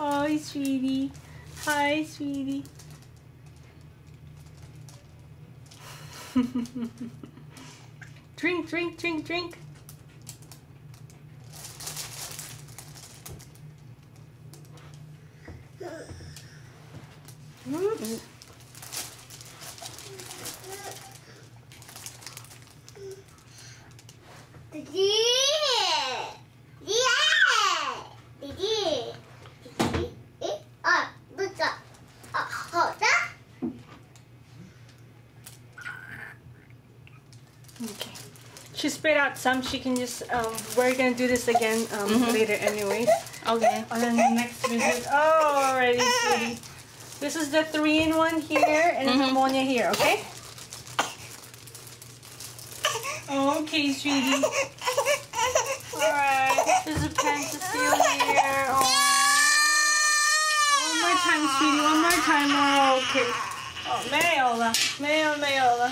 Hi, sweetie. Hi, sweetie. Drink, drink, drink, drink. Mm. Okay. She spit out some. She can just. We're gonna do this again later, anyways. Okay. On the next visit. Oh, already, sweetie. This is the 3-in-1 here and ammonia here. Okay. Okay, sweetie. Alright. There's a Pentasil here. Oh. One more time, sweetie. One more time. Oh, okay. Oh, Mayola. Mayola.